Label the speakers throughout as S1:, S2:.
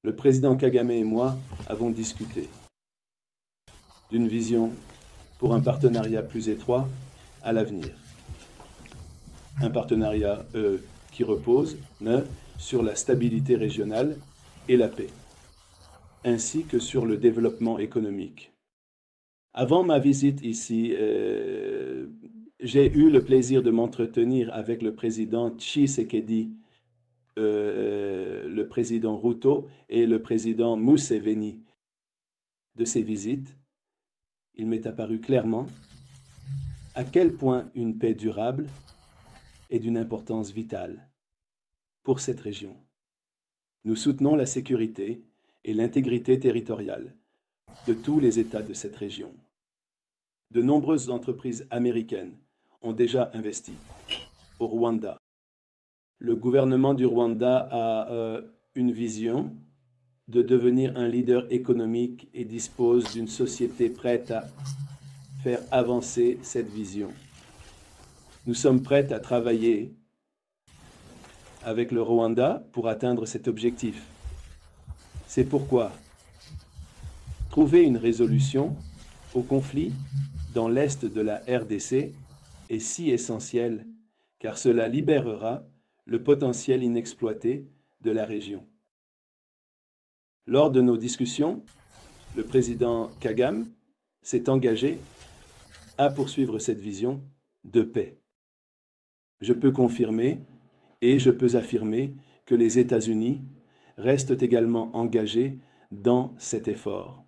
S1: le président Kagame et moi avons discuté d'une vision pour un partenariat plus étroit à l'avenir. Un partenariat qui repose sur la stabilité régionale et la paix, ainsi que sur le développement économique. Avant ma visite ici, j'ai eu le plaisir de m'entretenir avec le président Tshisekedi, le président Ruto et le président Museveni. De ces visites, il m'est apparu clairement à quel point une paix durable est d'une importance vitale pour cette région. Nous soutenons la sécurité et l'intégrité territoriale de tous les États de cette région. De nombreuses entreprises américaines ont déjà investi au Rwanda. Le gouvernement du Rwanda a une vision de devenir un leader économique et dispose d'une société prête à faire avancer cette vision. Nous sommes prêts à travailler avec le Rwanda pour atteindre cet objectif. C'est pourquoi trouver une résolution au conflit dans l'est de la RDC est si essentiel, car cela libérera le potentiel inexploité de la région. Lors de nos discussions, le président Kagame s'est engagé à poursuivre cette vision de paix. Je peux confirmer et je peux affirmer que les États-Unis restent également engagés dans cet effort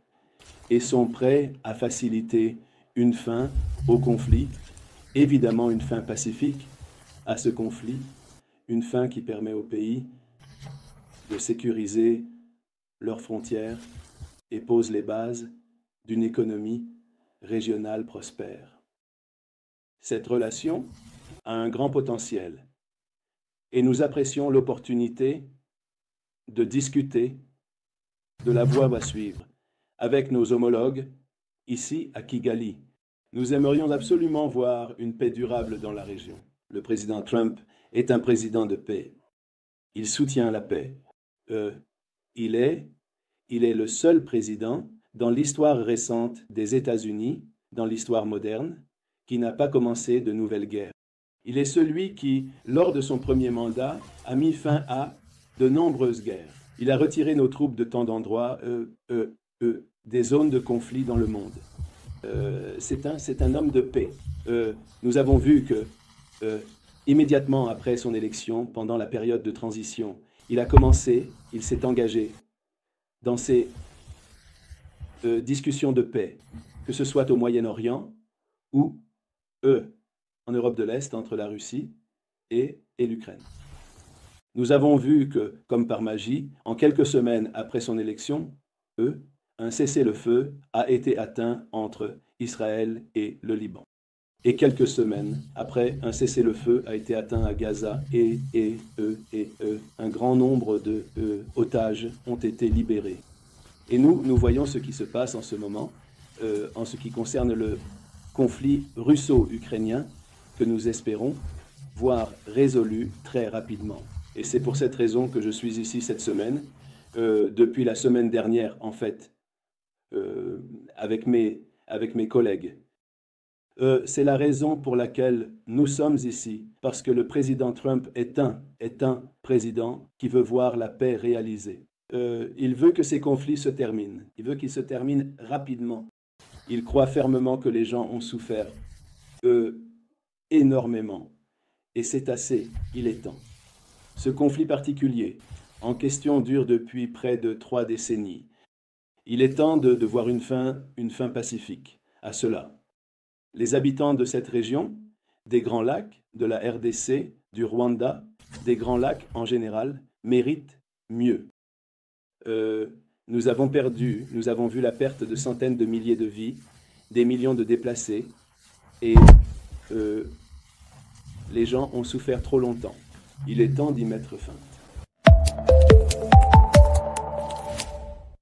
S1: et sont prêts à faciliter une fin au conflit, évidemment une fin pacifique à ce conflit, une fin qui permet au pays de sécuriser leurs frontières et pose les bases d'une économie régionale prospère. Cette relation a un grand potentiel et nous apprécions l'opportunité de discuter de la voie à suivre avec nos homologues ici à Kigali. Nous aimerions absolument voir une paix durable dans la région. Le président Trump est un président de paix. Il soutient la paix. Il est le seul président dans l'histoire récente des États-Unis, dans l'histoire moderne, qui n'a pas commencé de nouvelles guerres. Il est celui qui, lors de son premier mandat, a mis fin à de nombreuses guerres. Il a retiré nos troupes de tant d'endroits, des zones de conflit dans le monde. C'est un homme de paix. Nous avons vu que, immédiatement après son élection, pendant la période de transition, il s'est engagé dans ces discussions de paix, que ce soit au Moyen-Orient ou en Europe de l'Est, entre la Russie et l'Ukraine. Nous avons vu que, comme par magie, en quelques semaines après son élection, un cessez-le-feu a été atteint entre Israël et le Liban. Et quelques semaines après, un cessez-le-feu a été atteint à Gaza et un grand nombre d'otages ont été libérés. Et nous voyons ce qui se passe en ce moment en ce qui concerne le conflit russo-ukrainien que nous espérons voir résolu très rapidement. Et c'est pour cette raison que je suis ici cette semaine, depuis la semaine dernière en fait, avec mes collègues. C'est la raison pour laquelle nous sommes ici, parce que le président Trump est un président qui veut voir la paix réalisée. Il veut que ces conflits se terminent. Il veut qu'ils se terminent rapidement. Il croit fermement que les gens ont souffert énormément. Et c'est assez, il est temps. Ce conflit particulier, en question, dure depuis près de 3 décennies. Il est temps de voir une fin pacifique à cela. Les habitants de cette région, des Grands Lacs, de la RDC, du Rwanda, des Grands Lacs en général, méritent mieux. Nous avons vu la perte de centaines de milliers de vies, des millions de déplacés, et les gens ont souffert trop longtemps. Il est temps d'y mettre fin.